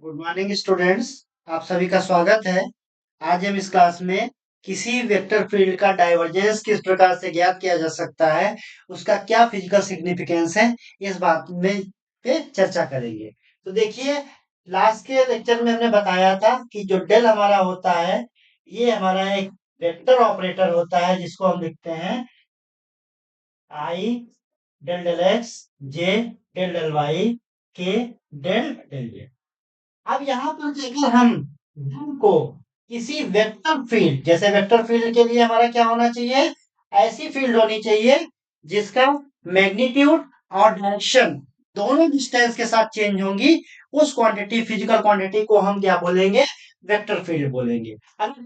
Good morning students. आप सभी का स्वागत है। आज हम इस क्लास में किसी वेक्टर फील्ड का डाइवर्जेंस किस प्रकार से ज्ञात किया जा सकता है, उसका क्या फिजिकल सिग्निफिकेंस है, इस बात में पे चर्चा करेंगे। तो देखिए, लास्ट के लेक्चर में हमने बताया था कि जो डेल हमारा होता है, ये हमारा एक वेक्टर ऑपरेटर होता है जिसको हम लिखते हैं आई डेल डेल एक्स, जे डेल डेल वाई, के डेल डेल जेड। अब यहाँ पर अगर हम धन को किसी वेक्टर फील्ड, जैसे वेक्टर फील्ड के लिए हमारा क्या होना चाहिए, ऐसी फील्ड होनी चाहिए जिसका मैग्नीट्यूड और डायरेक्शन दोनों डिस्टेंस के साथ चेंज होंगी, उस क्वांटिटी, फिजिकल क्वांटिटी को हम क्या बोलेंगे, वेक्टर फील्ड बोलेंगे। अगर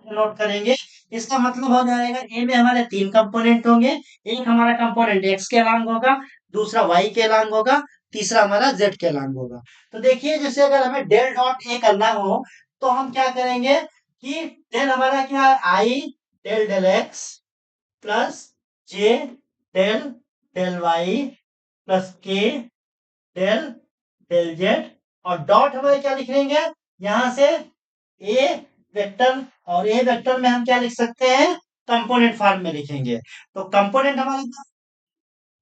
नोट करेंगे, इसका मतलब हो जाएगा ए में हमारे तीन कंपोनेंट होंगे। एक हमारा कंपोनेंट एक्स के अलॉन्ग होगा, दूसरा वाई के अलॉन्ग होगा, तीसरा हमारा जेड के अलॉन्ग होगा। तो देखिए, जैसे अगर हमें डेल डॉट ए करना हो तो हम क्या करेंगे कि डेल हमारा क्या, आई डेल डेल एक्स प्लस जे डेल डेल वाई प्लस के डेल डेल जेड, और डॉट हमारे क्या लिख लेंगे यहां से, ए वेक्टर, और ए वेक्टर में हम क्या लिख सकते हैं, कंपोनेंट फॉर्म में लिखेंगे। तो कंपोनेंट हमारे,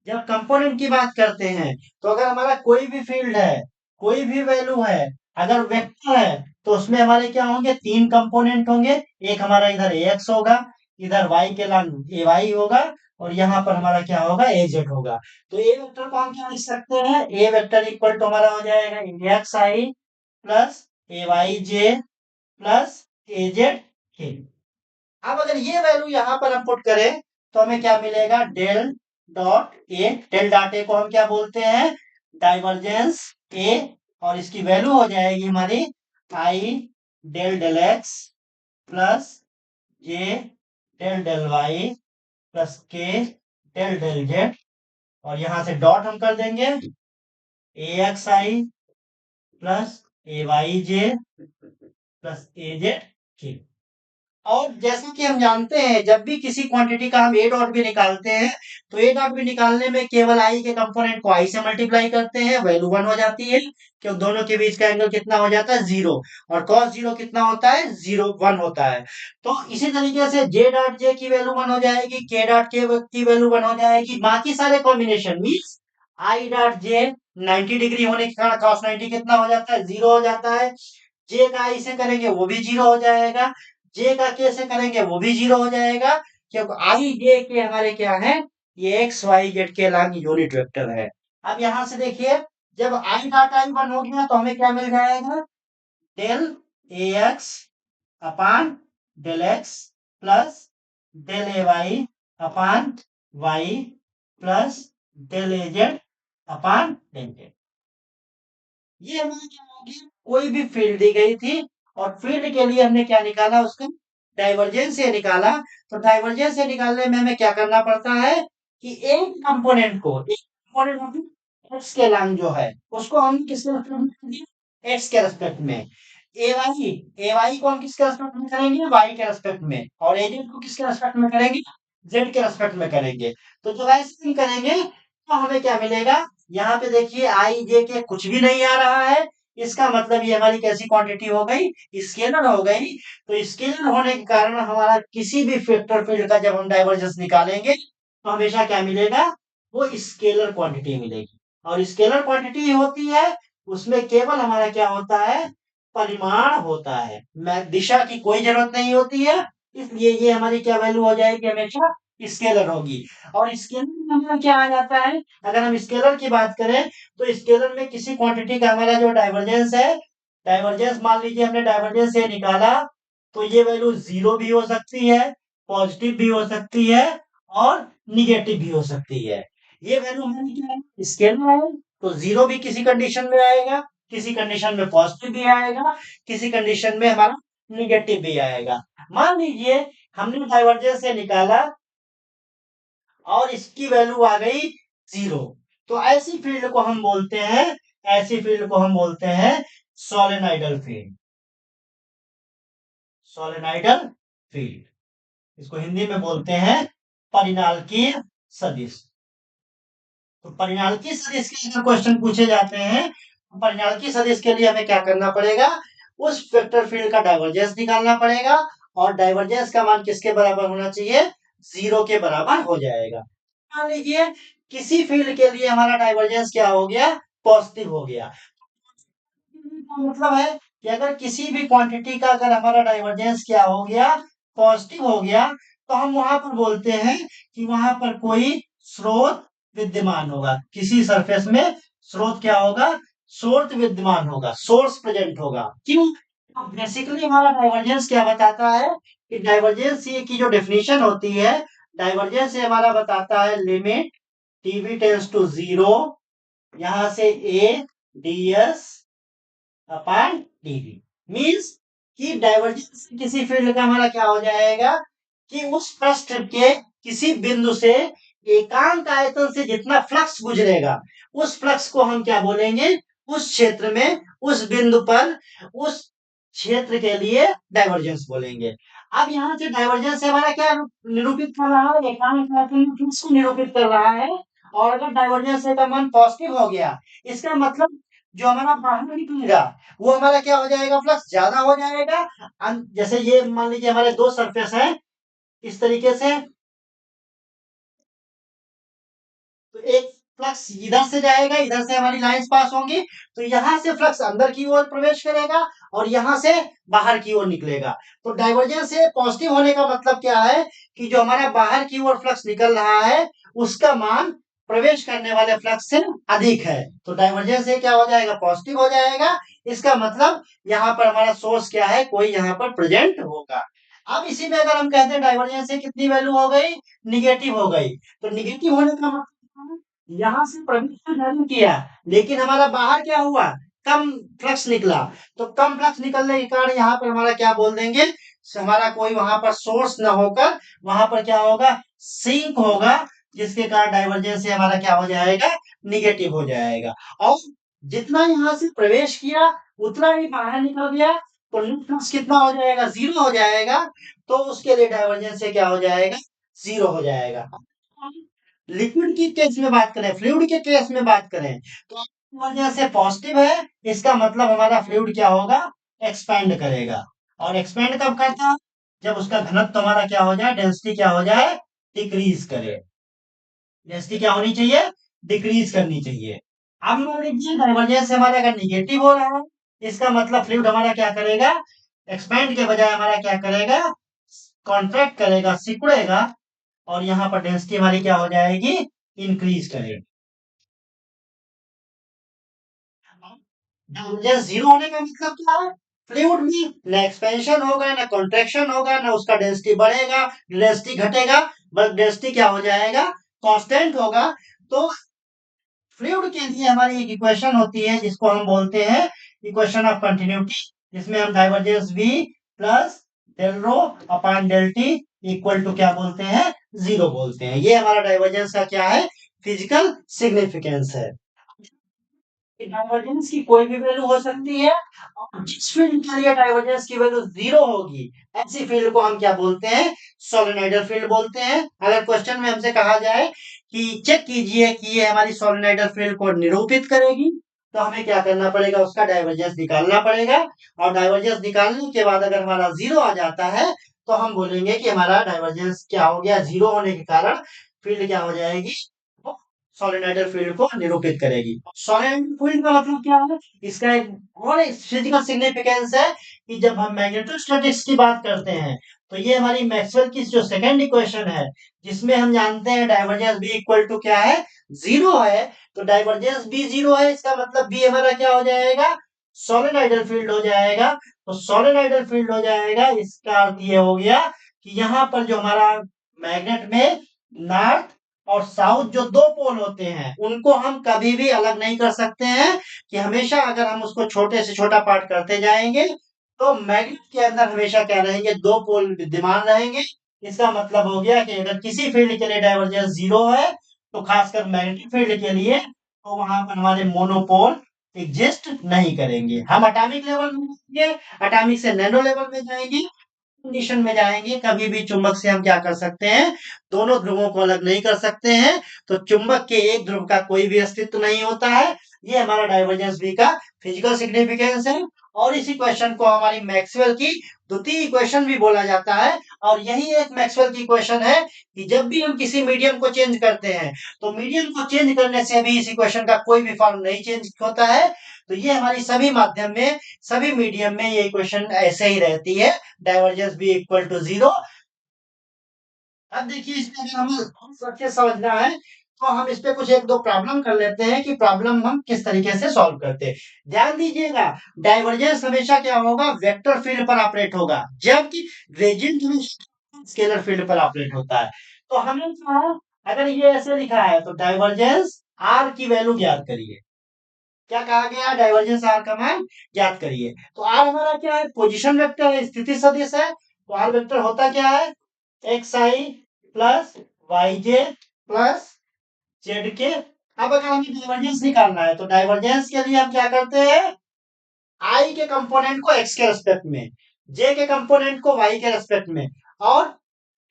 जब कंपोनेंट की बात करते हैं, तो अगर हमारा कोई भी फील्ड है, कोई भी वैल्यू है, अगर वेक्टर है, तो उसमें हमारे क्या होंगे, तीन कंपोनेंट होंगे। एक हमारा इधर एक्स होगा, इधर वाई के लाइन ए वाई होगा, और यहाँ पर हमारा क्या होगा, ए जेड होगा। तो ए वेक्टर को हम क्या लिख सकते हैं, ए वेक्टर इक्वल टू हमारा हो जाएगा एक्स आई प्लस ए वाई जे प्लस ए जेड के। अब अगर ये वैल्यू यहाँ पर हम पुट करें तो हमें क्या मिलेगा, del dot A. Del dot A को हम क्या बोलते हैं, डाइवर्जेंस ए, और इसकी वैल्यू हो जाएगी हमारी आई डेल डेल एक्स प्लस जे डेल डेल वाई प्लस के डेल डेल जेड, और यहां से डॉट हम कर देंगे ए एक्स आई प्लस ए वाई जे प्लस ए जेड के। और जैसा कि हम जानते हैं, जब भी किसी क्वांटिटी का हम ए डॉट भी निकालते हैं, तो ए डॉट भी निकालने में केवल आई के कंपोनेंट को आई से मल्टीप्लाई करते हैं, वैल्यू वन हो जाती है, क्योंकि दोनों के बीच का एंगल कितना हो जाता है, जीरो। और कॉस जीरो कितना होता है, जीरो वन होता है। तो इसी तरीके से जे डॉट जे की वैल्यू वन हो जाएगी, के डॉट के की वैल्यू वन हो जाएगी, बाकी सारे combination means I dot J 90 degree होने के कारण कॉस 90 कितना हो जाता है, जीरो हो जाता है। जे का आई से करेंगे वो भी जीरो हो जाएगा, जे का के से करेंगे वो भी जीरो हो जाएगा, क्योंकि आई जे के हमारे क्या है, ये एक्स वाई जेड के अलग यूनिट वेक्टर है। अब यहां से देखिए, जब आई डॉट आई वन हो गया तो हमें क्या मिल जाएगा, del A X upon del X plus del A Y upon Y plus del A Z upon del Z. ये हमारी क्या होगी, कोई भी फील्ड दी गई थी, और फील्ड के लिए हमने क्या निकाला, उसका डाइवर्जेंस से निकाला। तो डाइवर्जेंस से निकालने में हमें क्या करना पड़ता है कि एक कंपोनेंट को, एक कंपोनेंट एक्स के लॉन्ग जो है, उसको हम किसके रेस्पेक्ट में करेंगे, एक्स के रेस्पेक्ट में। ए वाई को हम किसके रेस्पेक्ट में करेंगे, वाई के रेस्पेक्ट में, और ए जेड को किसके रेस्पेक्ट में करेंगे, जेड के रेस्पेक्ट में करेंगे। तो जब ऐसे हम करेंगे तो हमें क्या मिलेगा, यहाँ पे देखिए आई जे के कुछ भी नहीं आ रहा है, इसका मतलब ये हमारी कैसी क्वांटिटी हो गई, स्केलर हो गई। तो स्केलर होने के कारण हमारा किसी भी वेक्टर फील्ड का जब हम डाइवर्जेंस निकालेंगे तो हमेशा क्या मिलेगा, वो स्केलर क्वांटिटी मिलेगी। और स्केलर क्वांटिटी होती है, उसमें केवल हमारा क्या होता है, परिमाण होता है, मैं दिशा की कोई जरूरत नहीं होती है। इसलिए ये हमारी क्या वैल्यू हो जाएगी, हमेशा स्केलर होगी। और स्केलर में हमारा क्या आ जाता है, अगर हम स्केलर की बात करें, तो स्केलर में किसी क्वांटिटी का हमारा जो डाइवर्जेंस है, डाइवर्जेंस मान लीजिए हमने डाइवर्जेंस ये निकाला, तो ये वैल्यू जीरो भी हो सकती है, पॉजिटिव भी हो सकती है, और निगेटिव भी हो सकती है। ये वैल्यू हमारी क्या है, स्केलर है, तो जीरो भी किसी कंडीशन में आएगा, किसी कंडीशन में पॉजिटिव भी आएगा, किसी कंडीशन में हमारा निगेटिव भी आएगा। मान लीजिए हमने डाइवर्जेंस से निकाला और इसकी वैल्यू आ गई जीरो, तो ऐसी फील्ड को हम बोलते हैं, ऐसी फील्ड को हम बोलते हैं सोलेनाइडल फील्ड। सोलेनाइडल फील्ड, इसको हिंदी में बोलते हैं परिनालकीय सदिश। तो परिनालकीय सदिश के अगर क्वेश्चन पूछे जाते हैं, तो परिनालकीय सदिश के लिए हमें क्या करना पड़ेगा, उस वेक्टर फील्ड का डाइवर्जेंस निकालना पड़ेगा, और डाइवर्जेंस का मान किसके बराबर होना चाहिए, 0 के बराबर हो जाएगा। मान लीजिए किसी फील्ड के लिए हमारा डाइवर्जेंस क्या हो गया, पॉजिटिव हो गया। मतलब है कि अगर किसी भी क्वांटिटी का अगर हमारा डाइवर्जेंस क्या हो गया, पॉजिटिव हो गया, तो हम वहां पर बोलते हैं कि वहां पर कोई स्रोत विद्यमान होगा। किसी सरफेस में स्रोत क्या होगा, स्रोत विद्यमान होगा, सोर्स प्रेजेंट होगा। क्यों, बेसिकली हमारा डाइवर्जेंस क्या बताता है कि डाइवर्जेंस ये की जो डेफिनेशन होती है, डाइवर्जेंस ये हमारा बताता है लिमिट टीवी टेंस टू 0, यहां से ए ds अपॉन dv। मींस कि डाइवर्जेंस किसी फील्ड का हमारा क्या हो जाएगा कि उस पृष्ठ के किसी बिंदु से एकांक आयतन से जितना फ्लक्स गुजरेगा, उस फ्लक्स को हम क्या बोलेंगे, उस क्षेत्र में, उस बिंदु पर, उस क्षेत्र के लिए डाइवर्जेंस बोलेंगे। अब यहाँ से डाइवर्जेंस से हमारा क्या निरूपित कर रहा है, एकांक आयतन फ्लक्स को निरूपित कर रहा है। और अगर डाइवर्जेंस का मान पॉजिटिव हो गया, इसका मतलब जो हमारा बाहर निकलेगा वो हमारा क्या हो जाएगा, फ्लक्स ज्यादा हो जाएगा। जैसे ये मान लीजिए हमारे दो सरफेस है इस तरीके से, तो एक फ्लक्स इधर से जाएगा, इधर से हमारी लाइंस पास होंगी, तो यहां से फ्लक्स अंदर की ओर प्रवेश करेगा और यहां से बाहर की ओर निकलेगा। तो डाइवर्जेंस से पॉजिटिव होने का मतलब क्या है कि जो हमारा बाहर की ओर फ्लक्स निकल रहा है उसका मान प्रवेश करने वाले फ्लक्स से अधिक है। तो डाइवर्जेंस से क्या हो जाएगा, पॉजिटिव हो जाएगा। इसका मतलब यहाँ पर हमारा सोर्स क्या है, कोई यहाँ पर प्रेजेंट होगा। अब इसी में अगर हम कहते हैं डाइवर्जेंस से कितनी वैल्यू हो गई, निगेटिव हो गई, तो निगेटिव होने का मतलब यहाँ से प्रवेश तो जरूर किया, लेकिन हमारा बाहर क्या हुआ, कम फ्लक्स निकला। तो कम फ्लक्स निकलने के कारण यहाँ पर हमारा क्या बोल देंगे, हमारा कोई वहां पर सोर्स न होकर वहां पर क्या होगा, सिंक होगा, जिसके कारण डाइवर्जेंस से हमारा क्या हो जाएगा, निगेटिव हो जाएगा। और जितना यहाँ से प्रवेश किया उतना ही बाहर निकल गया, तो नेट फ्लक्स कितना हो जाएगा, 0 हो जाएगा। तो उसके लिए डाइवर्जेंस से क्या हो जाएगा, 0 हो जाएगा। लिक्विड की केस में बात करें, फ्लूइड के केस में बात करें, तो वजह से पॉजिटिव है, इसका मतलब हमारा फ्लूइड क्या होगा, एक्सपैंड करेगा। और एक्सपैंड कब करता है, जब उसका घनत्व हमारा क्या हो जाए, डेंसिटी क्या हो जाए, डिक्रीज करे। डेंसिटी क्या होनी चाहिए, डिक्रीज करनी चाहिए। अब मान लीजिए डाइवर्जेंस हमारा अगर निगेटिव हो रहा है, इसका मतलब फ्लूइड हमारा क्या करेगा, एक्सपैंड के बजाय हमारा क्या करेगा, कॉन्ट्रैक्ट करेगा, सिकुड़ेगा, और यहाँ पर डेंसिटी हमारी क्या हो जाएगी, इंक्रीज करेगी। डाइवर्जेंस 0 होने का मतलब क्या है, फ्लूइड में न एक्सपेंशन होगा, न कॉन्ट्रैक्शन होगा, न उसका डेंसिटी बढ़ेगा, डेंसिटी घटेगा, बस डेंसिटी क्या हो जाएगा, कांस्टेंट होगा। तो फ्लूइड के लिए हमारी एक इक्वेशन होती है जिसको हम बोलते हैं इक्वेशन ऑफ कंटिन्यूटी, जिसमें हम divergence v plus del rho upon del t equal to क्या बोलते हैं, 0 बोलते हैं। ये हमारा डाइवर्जेंस का क्या है, फिजिकल सिग्निफिकेंस है। डाइवर्जेंस की कोई भी वैल्यू हो सकती है, और जिस फील्ड के लिए डाइवर्जेंस की वैल्यू 0 होगी, ऐसी फील्ड को हम क्या बोलते हैं, सोलेनोइडल फील्ड बोलते हैं। अगर क्वेश्चन में हमसे कहा जाए कि चेक कीजिए कि ये हमारी सोलेनोइडल फील्ड को निरूपित करेगी, तो हमें क्या करना पड़ेगा, उसका डाइवर्जेंस निकालना पड़ेगा। और डाइवर्जेंस निकालने के बाद अगर हमारा 0 आ जाता है, तो हम बोलेंगे कि हमारा डाइवर्जेंस क्या हो गया, 0 होने के कारण फील्ड क्या हो जाएगी, सोलेनोइडल फील्ड को निरूपित करेगी। सोलेनोइडल फील्ड का मतलब क्या है, इसका एक और फिजिकल सिग्निफिकेंस है कि जब हम मैग्नेटोस्टैटिक्स की बात करते हैं, तो ये हमारी मैक्सवेल की जो सेकंड इक्वेशन है, जिसमें हम जानते हैं डाइवर्जेंस बी इक्वल टू क्या है, 0 है। तो डाइवर्जेंस बी 0 है, इसका मतलब बी हमारा क्या हो जाएगा, सोलेनोइडल फील्ड हो जाएगा। तो सोलेनोइडल फील्ड हो जाएगा, इसका अर्थ ये हो गया कि यहाँ पर जो हमारा मैग्नेट में नॉर्थ और साउथ जो दो पोल होते हैं, उनको हम कभी भी अलग नहीं कर सकते हैं, कि हमेशा अगर हम उसको छोटे से छोटा पार्ट करते जाएंगे, तो मैग्नेट के अंदर हमेशा क्या रहेंगे, दो पोल विद्यमान रहेंगे। इसका मतलब हो गया कि अगर किसी फील्ड के लिए डाइवर्जेंस 0 है, तो खासकर मैग्नेटिक फील्ड के लिए, तो वहां पर हमारे मोनोपोल एग्जिस्ट नहीं करेंगे। हम एटॉमिक लेवल में जाएंगे, एटॉमिक से नैनो लेवल में जाएंगे, कंडीशन में जाएंगे, कभी भी चुंबक से हम क्या कर सकते हैं, दोनों ध्रुवों को अलग नहीं कर सकते हैं। तो चुंबक के एक ध्रुव का कोई भी अस्तित्व नहीं होता है। ये हमारा डाइवर्जेंस बी का फिजिकल सिग्निफिकेंस है। और इसी क्वेश्चन को हमारी मैक्सवेल की द्वितीय इक्वेशन भी बोला जाता है। और यही एक मैक्सवेल की इक्वेशन है कि जब भी हम किसी मीडियम को चेंज करते हैं, तो मीडियम को चेंज करने से भी इस इक्वेशन का कोई भी फॉर्म नहीं चेंज होता है। तो ये हमारी सभी माध्यम में, सभी मीडियम में ये इक्वेशन ऐसे ही रहती है, डाइवर्जेंस बी इक्वल टू 0। अब देखिए, इसमें अगर हमें अच्छे समझना है, तो हम इस पे कुछ एक दो प्रॉब्लम कर लेते हैं कि प्रॉब्लम हम किस तरीके से सॉल्व करते हैं। ध्यान दीजिएगा, डाइवर्जेंस हमेशा क्या होगा, वेक्टर फील्ड पर ऑपरेट होगा, जबकि ग्रेडियंट हमेशा स्केलर फील्ड पर ऑपरेट होता है। तो हमें क्या है, अगर ये ऐसे लिखा है तो डाइवर्जेंस आर की वैल्यू ज्ञात करिए। क्या कहा गया, डाइवर्जेंस आर का मान ज्ञात करिए। तो आर हमारा क्या है, पोजीशन वेक्टर है, स्थिति सदिश है। तो आर वेक्टर होता क्या है, एक्स आई प्लस वाई जे प्लस जेड के। अब अगर हमें डाइवर्जेंस निकालना है, तो डाइवर्जेंस के लिए हम क्या करते हैं, आई के कंपोनेंट को एक्स के रेस्पेक्ट में, जे के कंपोनेंट को वाई के रेस्पेक्ट में, और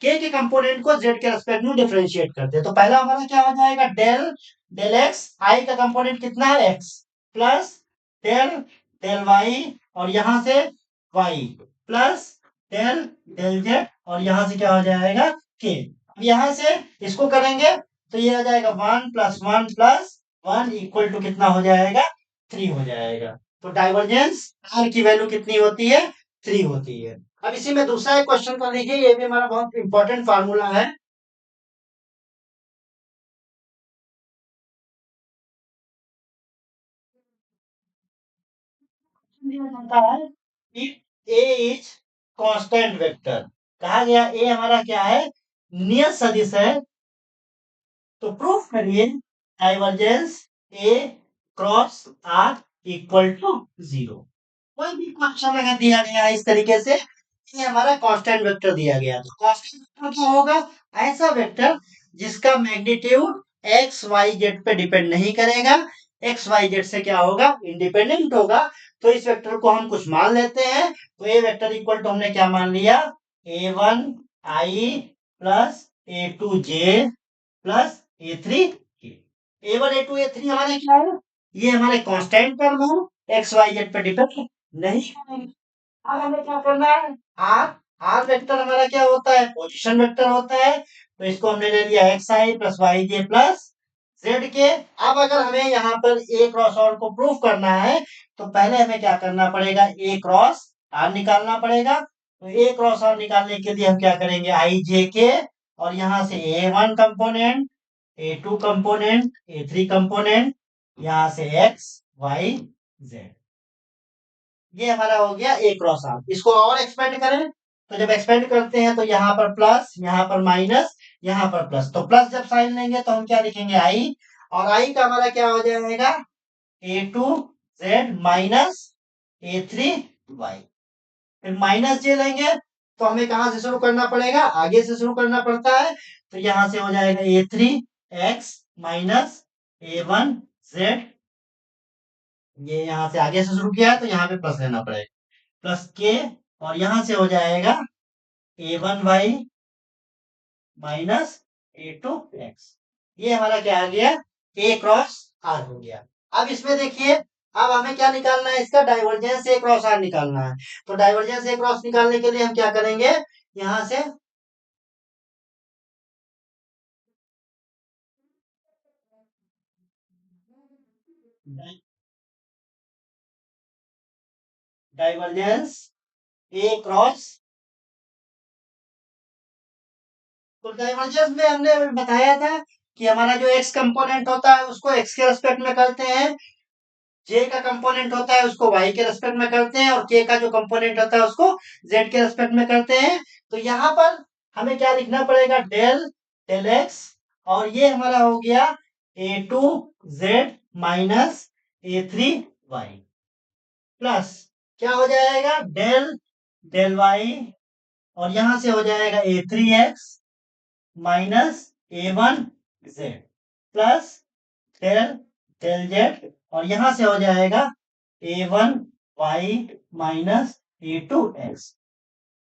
के कंपोनेंट को जेड के रेस्पेक्ट में डिफरेंशिएट करते हैं। तो पहला हमारा क्या हो जाएगा, डेल डेल एक्स, आई का कंपोनेंट कितना है x, plus del del y, और यहां से y, plus del del z, और यहां से क्या हो जाएगा के। अब यहां से इसको करेंगे तो ये आ जाएगा 1 + 1 + 1 इक्वल टू कितना हो जाएगा, 3 हो जाएगा। तो डाइवर्जेंस आर की वैल्यू कितनी होती है, 3 होती है। अब इसी में दूसरा एक क्वेश्चन कर लीजिए, ये भी हमारा बहुत इंपॉर्टेंट फार्मूला है। दिया जाता है कि ए इज कांस्टेंट वेक्टर। कहा गया ए हमारा क्या है, नियत सदिश है। तो प्रूफ करिए divergence A cross R equal to 0। कोई भी क्वेश्चन अगर दिया गया है इस तरीके से, ये हमारा कांस्टेंट वेक्टर दिया गया, तो कांस्टेंट वेक्टर क्या होगा, ऐसा वेक्टर जिसका मैग्नीट्यूड एक्स वाई जेड पे डिपेंड नहीं करेगा, एक्स वाई जेड से क्या होगा, इंडिपेंडेंट होगा। तो इस वेक्टर को हम कुछ मान लेते हैं। तो ए वेक्टर इक्वल टू हमने क्या मान लिया, a1 आई प्लस a2 जे प्लस a3 के। a1 a2 a3 हमारे क्या है, ये हमारे कांस्टेंट टर्म है, एक्स वाई जेड पे डिपेंड नहीं करेंगे। अब हमें क्या करना है, आर आर वेक्टर हमारा क्या होता है, पोजीशन वेक्टर होता है। तो इसको हमने ले लिया एक्स आई प्लस वाई जे प्लस जेड के। अब अगर हमें यहाँ पर ए क्रॉस आर को प्रूफ करना है, तो पहले हमें क्या करना पड़ेगा, ए क्रॉस आर निकालना पड़ेगा। तो ए क्रॉस आर निकालने के लिए हम क्या करेंगे, आई जे के, और यहाँ से A1 component, A2 component, A3 component, यहाँ से एक्स वाई जेड। ये हमारा हो गया ए क्रॉस आर। इसको और एक्सपेंड करें, तो जब एक्सपेंड करते हैं तो यहाँ पर प्लस, यहाँ पर माइनस, यहाँ पर प्लस। तो प्लस जब साइन लेंगे तो हम क्या लिखेंगे, आई, और आई का हमारा क्या हो जाएगा, A2 z minus A3 y. फिर माइनस जे लेंगे तो हमें कहां से शुरू करना पड़ेगा, आगे से शुरू करना पड़ता है। तो यहां से हो जाएगा A3 x minus A1 Z. ये यहां से आगे से शुरू किया है तो यहाँ पे प्लस लेना पड़ेगा, प्लस के, और यहां से हो जाएगा A1 Y minus A2 x. ये हमारा क्या आ गया, ए क्रॉस आर हो गया। अब इसमें देखिए, अब हमें क्या निकालना है, इसका डाइवर्जेंस ए क्रॉस आर निकालना है। तो डाइवर्जेंस ए क्रॉस निकालने के लिए हम क्या करेंगे, यहां से डाइवर्जेंस ए क्रॉस, तो डाइवर्जेंस में हमने बताया था कि हमारा जो एक्स कंपोनेंट होता है उसको एक्स के रेस्पेक्ट में करते हैं, जे का कंपोनेंट होता है उसको वाई के रेस्पेक्ट में करते हैं, और के का जो कंपोनेंट होता है उसको जेड के रेस्पेक्ट में करते हैं। तो यहाँ पर हमें क्या लिखना पड़ेगा, डेल डेल एक्स, और ये हमारा हो गया A2 z minus A3 Y, plus क्या हो जाएगा, डेल डेल वाई, और यहां से हो जाएगा A3 x minus A1 z plus del del z, और यहां से हो जाएगा A1 Y minus A2 x.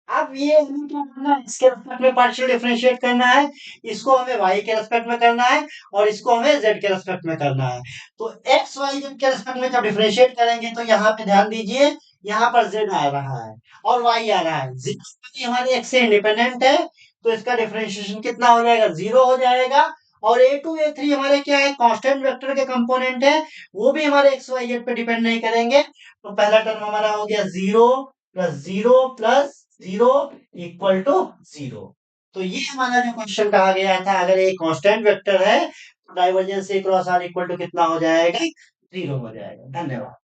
अब ये हमें क्या करना है, इसके रेस्पेक्ट में पार्शियल डिफरेंशिएट करना है, इसको हमें y के रेस्पेक्ट में करना है और इसको हमें z के रेस्पेक्ट में करना है। तो x y z के रेस्पेक्ट में जब डिफरेंशिएट करेंगे तो यहाँ पे ध्यान दीजिए, यहाँ पर z आ रहा है और y आ रहा है। z हमारे x से इंडिपेंडेंट है, तो इसका डिफरेंशिएशन कितना हो जाएगा, 0 हो जाएगा। और a2 a3 हमारे क्या है, कांस्टेंट वेक्टर के कंपोनेंट है, वो भी हमारे x y z पे डिपेंड नहीं करेंगे। तो पहला टर्म हमारा हो गया 0 + 0 + 0 = 0। तो ये हमारा जो क्वेश्चन कहा गया था, अगर एक कांस्टेंट वेक्टर है तो divergence A cross R equal to कितना हो जाएगा, 0 हो जाएगा। धन्यवाद।